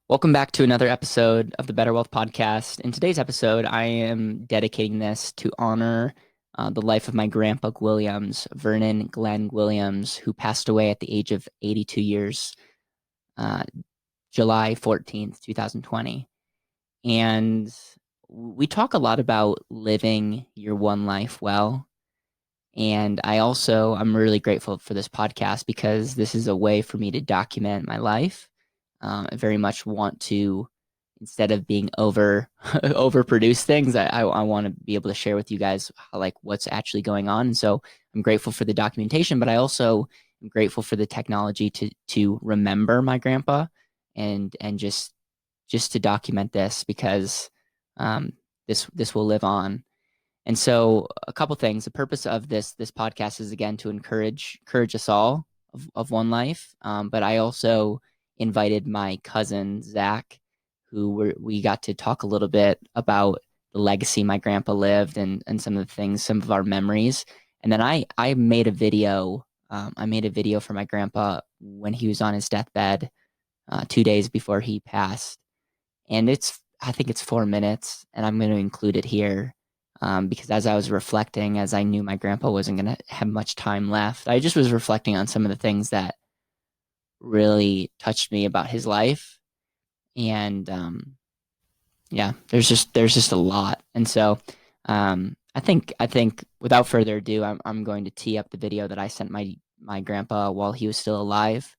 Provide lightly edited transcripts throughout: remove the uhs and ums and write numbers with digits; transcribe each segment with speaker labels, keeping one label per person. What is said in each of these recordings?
Speaker 1: Welcome back to another episode of the BetterWealth podcast. In today's episode, I am dedicating this to honor the life of my Grandpa Guilliams, Vernon Glenn Guilliams, who passed away at the age of 82 years, uh, July 14th, 2020. And we talk a lot about living your one life well. And I'm really grateful for this podcast because this is a way for me to document my life. I very much want to, instead of being overproduce things, I want to be able to share with you guys like what's actually going on. And so I'm grateful for the documentation, but I also am grateful for the technology to remember my grandpa and just to document this because this will live on. And so a couple things. The purpose of this podcast is again to encourage us all of one life. But I also invited my cousin Zach, we got to talk a little bit about the legacy my grandpa lived and some of the things, some of our memories. And then I made a video. I made a video for my grandpa when he was on his deathbed, 2 days before he passed. And I think it's 4 minutes, and I'm going to include it here. Because as I was reflecting, as I knew my grandpa wasn't going to have much time left, I just was reflecting on some of the things that really touched me about his life. And yeah, there's just a lot. And so I think without further ado, I'm going to tee up the video that I sent my grandpa while he was still alive,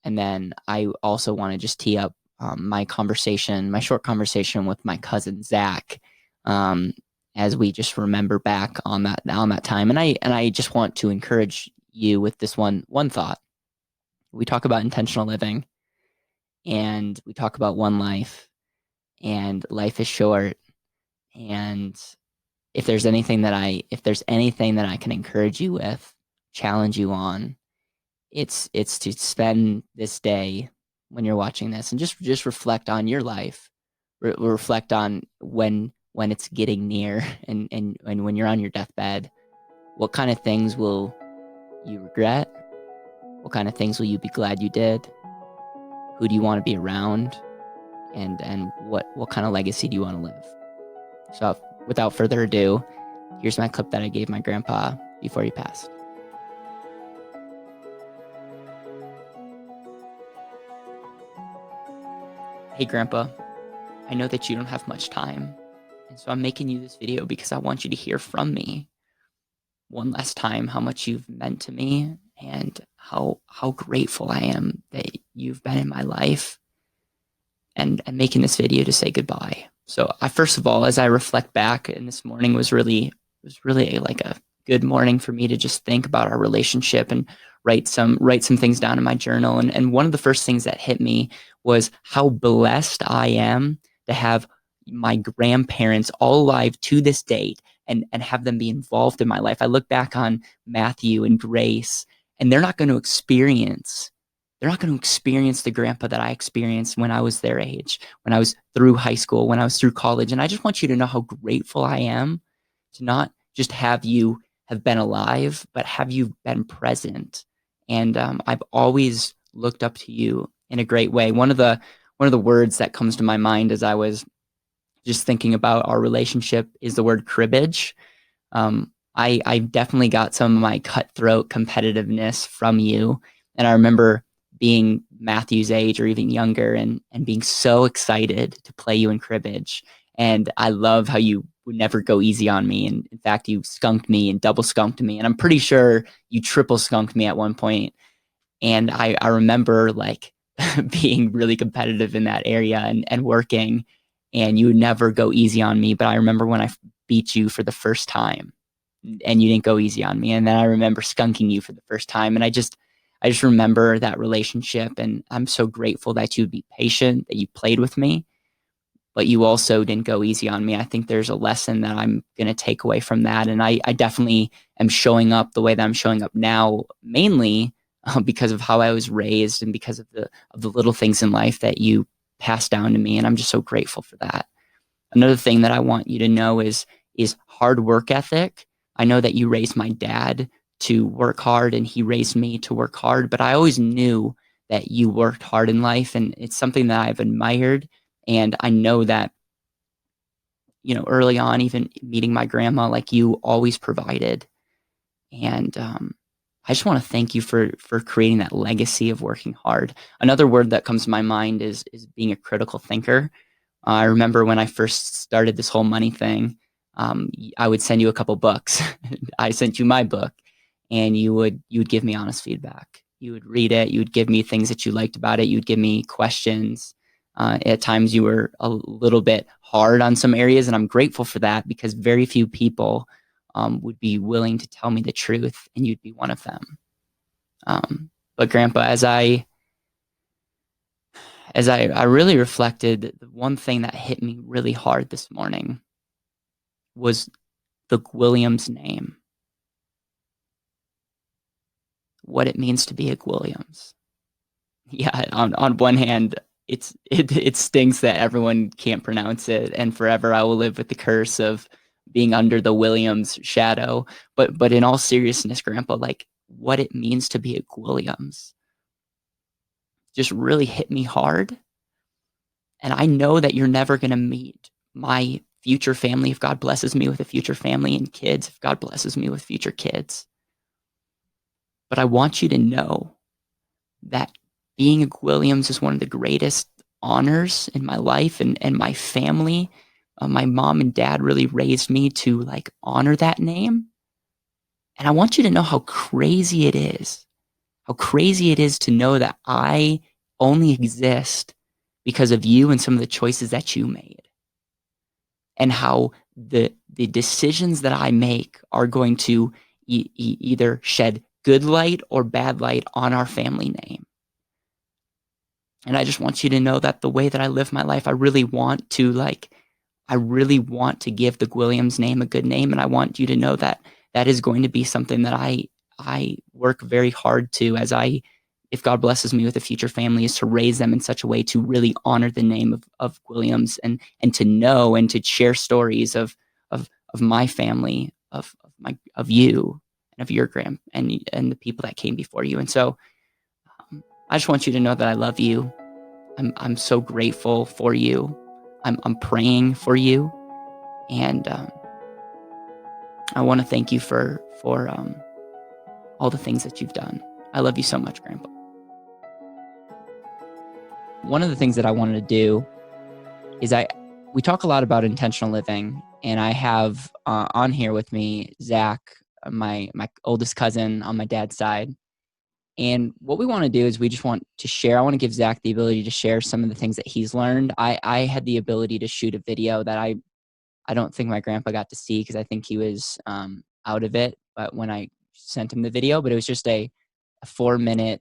Speaker 1: and then I also want to just tee up my short conversation with my cousin Zach. As we just remember back on that time. And I just want to encourage you with this one thought. We talk about intentional living, and we talk about one life, and life is short. And if there's anything that I can encourage you with, challenge you on, it's to spend this day when you're watching this and just reflect on your life. Reflect on when it's getting near and when you're on your deathbed, what kind of things will you regret? What kind of things will you be glad you did? Who do you want to be around? And what kind of legacy do you want to live? So without further ado, here's my clip that I gave my grandpa before he passed. Hey Grandpa, I know that you don't have much time. And so I'm making you this video because I want you to hear from me one last time how much you've meant to me and how grateful I am that you've been in my life, and making this video to say goodbye. So first of all, as I reflect back, and this morning was really like a good morning for me to just think about our relationship and write some things down in my journal. And one of the first things that hit me was how blessed I am to have my grandparents all alive to this date and have them be involved in my life. I look back on Matthew and Grace, and they're not going to experience the grandpa that I experienced when I was their age, when I was through high school, when I was through college. And I just want you to know how grateful I am to not just have you have been alive, but have you been present. And I've always looked up to you in a great way. One of the words that comes to my mind as I was just thinking about our relationship is the word cribbage. I definitely got some of my cutthroat competitiveness from you. And I remember being Matthew's age or even younger and being so excited to play you in cribbage. And I love how you would never go easy on me. And in fact, you skunked me and double skunked me. And I'm pretty sure you triple skunked me at one point. And I remember like being really competitive in that area and working, and you would never go easy on me. But I remember when I beat you for the first time and you didn't go easy on me. And then I remember skunking you for the first time. And I just remember that relationship. And I'm so grateful that you'd be patient, that you played with me, but you also didn't go easy on me. I think there's a lesson that I'm going to take away from that. And I definitely am showing up the way that I'm showing up now, mainly because of how I was raised and because of the little things in life that you passed down to me. And I'm just so grateful for that. Another thing that I want you to know is hard work ethic. I know that you raised my dad to work hard and he raised me to work hard, but I always knew that you worked hard in life, and it's something that I've admired. And I know that, early on, even meeting my grandma, like, you always provided. And I just want to thank you for creating that legacy of working hard. Another word that comes to my mind is being a critical thinker. I remember when I first started this whole money thing, I would send you a couple books. I sent you my book, and you would give me honest feedback. You would read it. You would give me things that you liked about it. You would give me questions. At times, you were a little bit hard on some areas, and I'm grateful for that, because very few people would be willing to tell me the truth, and you'd be one of them. But Grandpa, as I really reflected, the one thing that hit me really hard this morning was the Guilliams name, what it means to be a Guilliams. Yeah, on one hand, it stings that everyone can't pronounce it, and forever I will live with the curse of being under the Williams shadow. But in all seriousness, Grandpa, like, what it means to be a Guilliams just really hit me hard. And I know that you're never going to meet my future family if God blesses me with a future family and kids, if God blesses me with future kids. But I want you to know that being a Guilliams is one of the greatest honors in my life and my family. My mom and dad really raised me to, like, honor that name. And I want you to know how crazy it is to know that I only exist because of you and some of the choices that you made, and how the decisions that I make are going to either shed good light or bad light on our family name. And I just want you to know that the way that I live my life, I really want to give the Guilliams name a good name. And I want you to know that that is going to be something that I work very hard to, if God blesses me with a future family, is to raise them in such a way to really honor the name of Guilliams, and to know and to share stories of my family, of you, and of your and the people that came before you. And so I just want you to know that I love you. I'm so grateful for you. I'm praying for you, and I want to thank you for all the things that you've done. I love you so much, Grandpa. One of the things that I wanted to do is we talk a lot about intentional living, and I have on here with me Zach, my oldest cousin on my dad's side. And what we want to do is we just want to share. I want to give Zach the ability to share some of the things that he's learned. I had the ability to shoot a video that I don't think my grandpa got to see, because I think he was out of it. But when I sent him the video, but it was just a 4-minute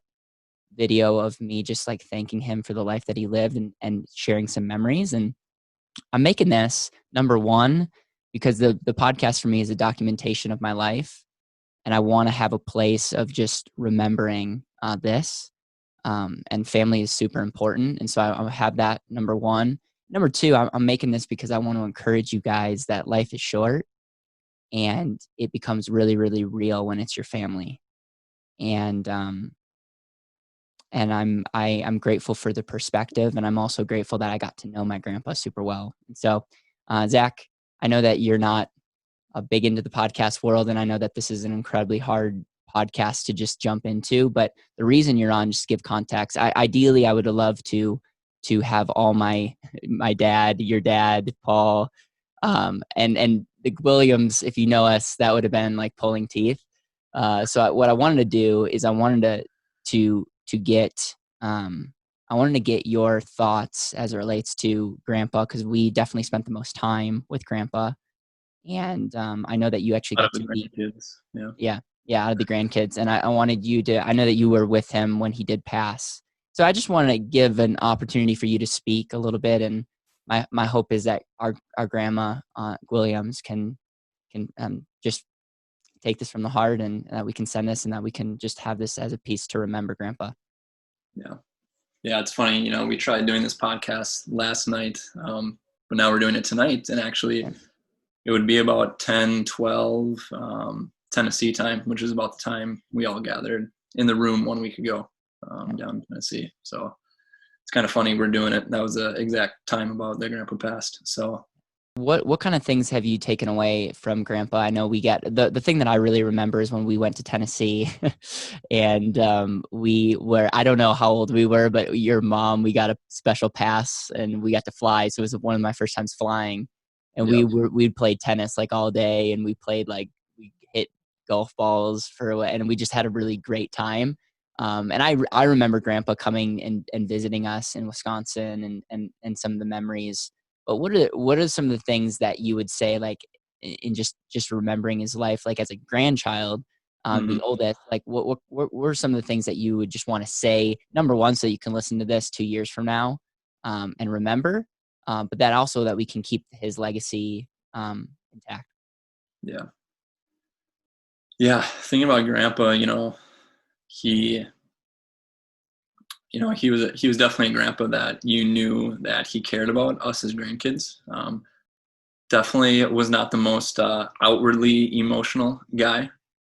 Speaker 1: video of me just, like, thanking him for the life that he lived, and sharing some memories. And I'm making this, number one, because the podcast for me is a documentation of my life, and I want to have a place of just remembering this. And family is super important, and so I'll have that, number one. Number two, I'm making this because I want to encourage you guys that life is short, and it becomes really, really real when it's your family. And I'm grateful for the perspective, and I'm also grateful that I got to know my grandpa super well. And so, Zach, I know that you're not big into the podcast world, and I know that this is an incredibly hard podcast to just jump into. But the reason you're on, just to give context, ideally I would have loved to have all my dad, your dad, Paul, and the Williams. If you know us, that would have been like pulling teeth. So what I wanted to do is I wanted to get I wanted to get your thoughts as it relates to Grandpa, because we definitely spent the most time with Grandpa. And I know that you actually got to meet
Speaker 2: kids.
Speaker 1: Yeah, out of the grandkids. And I wanted you to, I know that you were with him when he did pass. So I just wanted to give an opportunity for you to speak a little bit. And my hope is that our grandma, Guilliams, can just take this from the heart, and that we can send this, and that we can just have this as a piece to remember Grandpa.
Speaker 2: Yeah, it's funny. We tried doing this podcast last night, but now we're doing it tonight. And actually, it would be about 10, 12 Tennessee time, which is about the time we all gathered in the room 1 week ago. down in Tennessee. So it's kind of funny we're doing it. That was the exact time about their grandpa passed. So
Speaker 1: What kind of things have you taken away from Grandpa? I know we get the thing that I really remember is when we went to Tennessee and we were, I don't know how old we were, but your mom, we got a special pass and we got to fly. So it was one of my first times flying, and
Speaker 2: yep.
Speaker 1: we'd played tennis like all day, and we played like we hit golf balls and we just had a really great time. And I remember Grandpa coming and visiting us in Wisconsin and some of the memories. But what are some of the things that you would say, like in just remembering his life, like as a grandchild,
Speaker 2: Mm-hmm.
Speaker 1: the oldest, like what were some of the things that you would just want to say, number one, so you can listen to this 2 years from now, and remember, but that also that we can keep his legacy intact.
Speaker 2: Yeah. Yeah. Thinking about grandpa, he, he was definitely a grandpa that you knew that he cared about us as grandkids. Definitely was not the most outwardly emotional guy,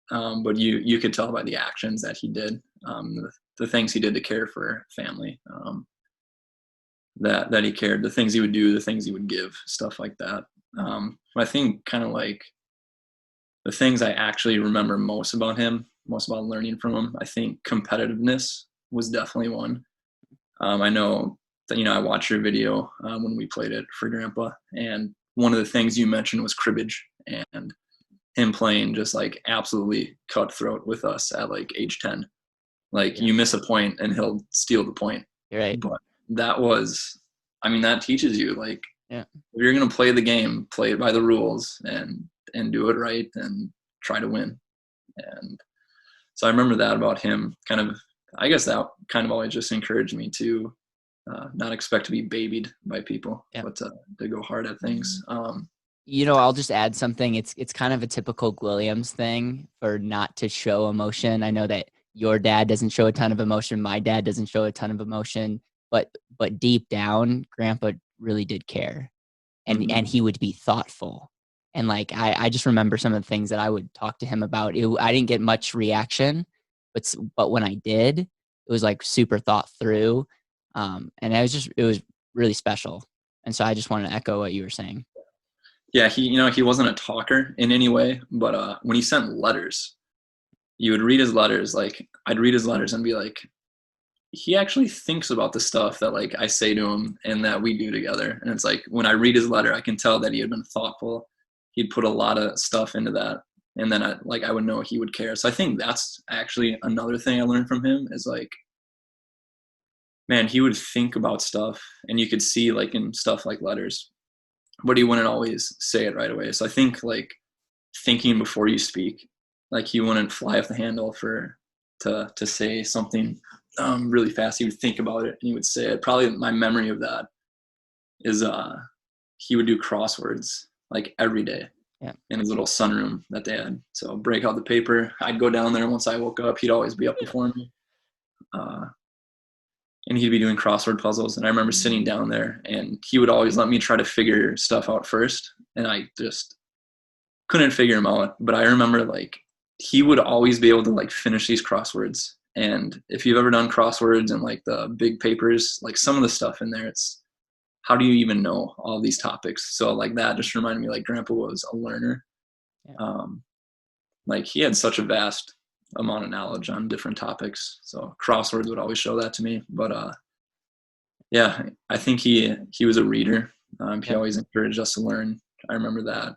Speaker 2: but you could tell by the actions that he did, the things he did to care for family, that he cared, the things he would do, the things he would give, stuff like that. I think kind of like the things I actually remember most about him, most about learning from him, I think competitiveness was definitely one. I know that, I watched your video when we played it for Grandpa, and one of the things you mentioned was cribbage, and him playing just like absolutely cutthroat with us at like age 10. Like
Speaker 1: Yeah,
Speaker 2: you miss a point and he'll steal the point.
Speaker 1: you're right.
Speaker 2: But that was, that teaches you, like,
Speaker 1: Yeah,
Speaker 2: if you're going to play the game, play it by the rules and do it right and try to win. And so I remember that about him. Kind of, I guess that kind of always just encouraged me to not expect to be babied by people,
Speaker 1: yeah.
Speaker 2: but to go hard at things.
Speaker 1: I'll just add something. It's kind of a typical Guilliams thing for not to show emotion. I know that your dad doesn't show a ton of emotion. My dad doesn't show a ton of emotion, but deep down, Grandpa really did care,
Speaker 2: Mhm.
Speaker 1: and he would be thoughtful. And like I just remember some of the things that I would talk to him about. I didn't get much reaction, but when I did, it was like super thought through, and it was really special. And so I just want to echo what you were saying.
Speaker 2: Yeah, he wasn't a talker in any way, but when he sent letters, you would read his letters. Like I'd read his letters and be like, he actually thinks about the stuff that like I say to him and that we do together. And it's like when I read his letter, I can tell that he had been thoughtful. He'd put a lot of stuff into that, and then I would know he would care. So I think that's actually another thing I learned from him is like, man, he would think about stuff, and you could see like in stuff like letters, but he wouldn't always say it right away. So I think like thinking before you speak, like he wouldn't fly off the handle to say something really fast. He would think about it and he would say it. Probably my memory of that is he would do crosswords like every day
Speaker 1: Yeah.
Speaker 2: in his little sunroom that they had. So break out the paper. I'd go down there once I woke up. He'd always be up before me. And he'd be doing crossword puzzles. And I remember sitting down there and he would always let me try to figure stuff out first. And I just couldn't figure them out. But I remember like he would always be able to like finish these crosswords. And if you've ever done crosswords and like the big papers, like some of the stuff in there, it's how do you even know all these topics? So like that just reminded me like Grandpa was a learner.
Speaker 1: Yeah.
Speaker 2: Like he had such a vast amount of knowledge on different topics. So crosswords would always show that to me. But yeah, I think he was a reader. He
Speaker 1: Yep.
Speaker 2: always encouraged us to learn. I remember that.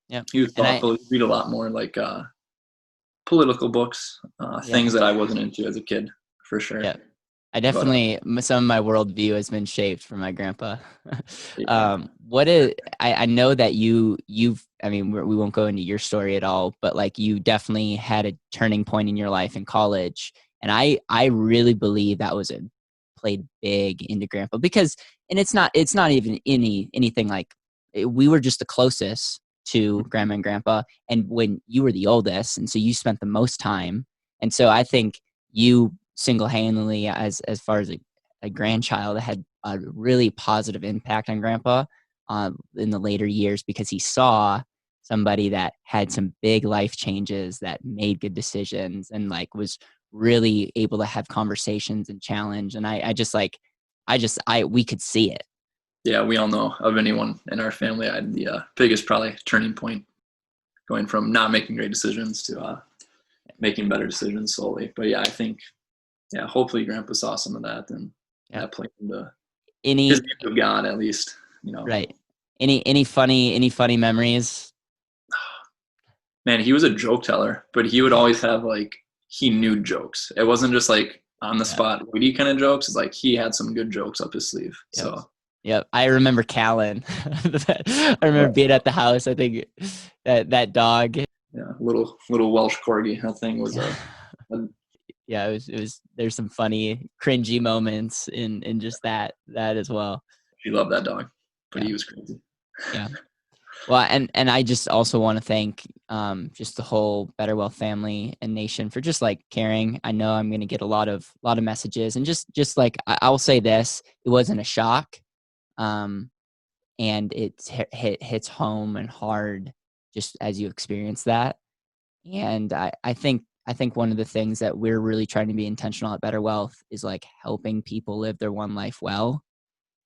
Speaker 1: Yep.
Speaker 2: He was
Speaker 1: And I,
Speaker 2: thoughtful. He'd read a lot more like political books,
Speaker 1: yep.
Speaker 2: things that I wasn't into as a kid, for sure.
Speaker 1: Yep. I
Speaker 2: But
Speaker 1: definitely, some of my worldview has been shaped from my grandpa.
Speaker 2: yeah.
Speaker 1: I know that I mean, we won't go into your story at all, but like you definitely had a turning point in your life in college. And I really believe that played big into grandpa because, and it's not even anything like we were just the closest to grandma and grandpa. And when you were the oldest, and so you spent the most time. And so I think you single-handedly as far as a grandchild had a really positive impact on grandpa in the later years because he saw somebody that had some big life changes that made good decisions and like was really able to have conversations and challenge. And we could see it.
Speaker 2: Yeah, we all know of anyone in our family. I had the biggest probably turning point, going from not making great decisions to making better decisions slowly. But yeah, I think, yeah, hopefully Grandpa saw some of that, and that played into his view of God, at least,
Speaker 1: Right. Any funny memories?
Speaker 2: Man, he was a joke teller, but he would always have he knew jokes. It wasn't just like on the spot witty kind of jokes. It's like he had some good jokes up his sleeve.
Speaker 1: Yep.
Speaker 2: So
Speaker 1: yep, I remember Callan. I remember being at the house. I think that dog.
Speaker 2: Yeah, little Welsh corgi. That thing was
Speaker 1: yeah, it was. There's some funny, cringy moments in just that as well.
Speaker 2: He loved that dog, but he was crazy.
Speaker 1: Yeah. Well, and I just also want to thank just the whole BetterWealth family and nation for just like caring. I know I'm going to get a lot of messages, and just like I'll say this, it wasn't a shock, and it hits home and hard just as you experience that. And I think one of the things that we're really trying to be intentional at BetterWealth is like helping people live their one life well.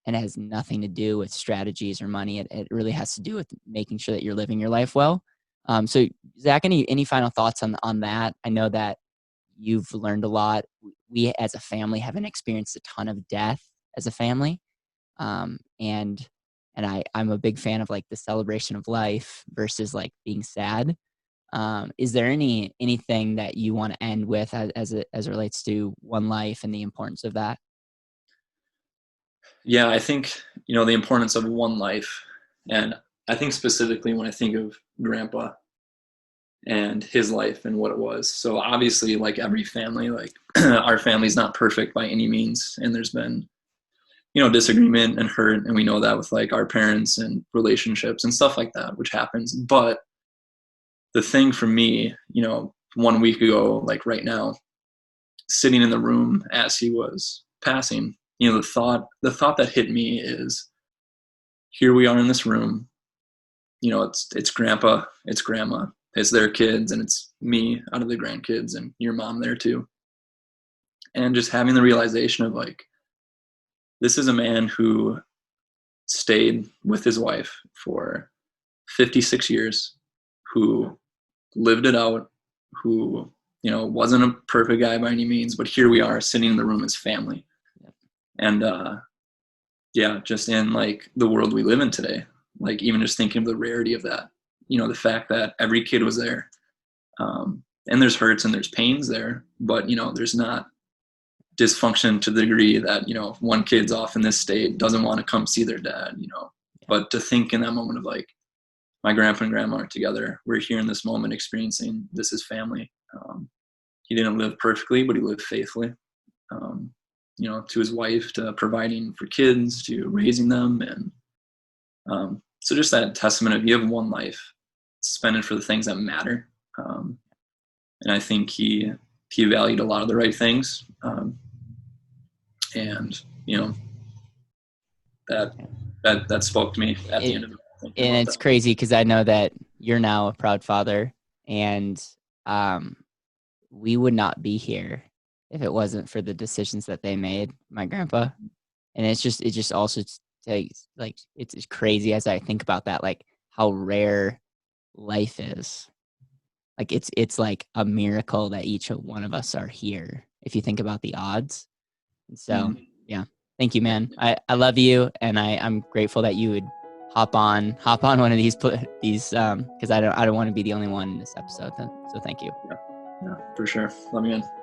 Speaker 1: And it has nothing to do with strategies or money. It really has to do with making sure that you're living your life well. So Zach, any final thoughts on that? I know that you've learned a lot. We as a family haven't experienced a ton of death as a family. And I'm a big fan of like the celebration of life versus like being sad. Is there anything that you want to end with as it relates to one life and the importance of that?
Speaker 2: Yeah, I think, the importance of one life. And I think specifically when I think of Grandpa and his life and what it was. So obviously, like every family, like our family's not perfect by any means. And there's been, disagreement and hurt. And we know that with like our parents and relationships and stuff like that, which happens. But the thing for me, 1 week ago, like right now, sitting in the room as he was passing, the thought that hit me is, here we are in this room, it's Grandpa, it's Grandma, it's their kids, and it's me out of the grandkids, and your mom there too. And just having the realization of like, this is a man who stayed with his wife for 56 years, who lived it out, who, wasn't a perfect guy by any means, but here we are sitting in the room as family. And yeah, just in like the world we live in today, like even just thinking of the rarity of that, the fact that every kid was there, and there's hurts and there's pains there, but there's not dysfunction to the degree that one kid's off in this state, doesn't want to come see their dad, but to think in that moment of like, my grandpa and grandma are together, we're here in this moment experiencing this as family. He didn't live perfectly, but he lived faithfully, to his wife, to providing for kids, to raising them. And so just that testament of, you have one life, spend it for the things that matter. And I think he valued a lot of the right things. And that spoke to me at the end of it.
Speaker 1: And it's crazy because I know that you're now a proud father, and we would not be here if it wasn't for the decisions that they made, my grandpa. And it just also takes like, it's crazy as I think about that, like how rare life is. Like it's like a miracle that each one of us are here, if you think about the odds. And so yeah, thank you, man. I love you, and I'm grateful that you would hop on one of these because I don't want to be the only one in this episode. So thank you.
Speaker 2: Yeah, for sure. Let me in.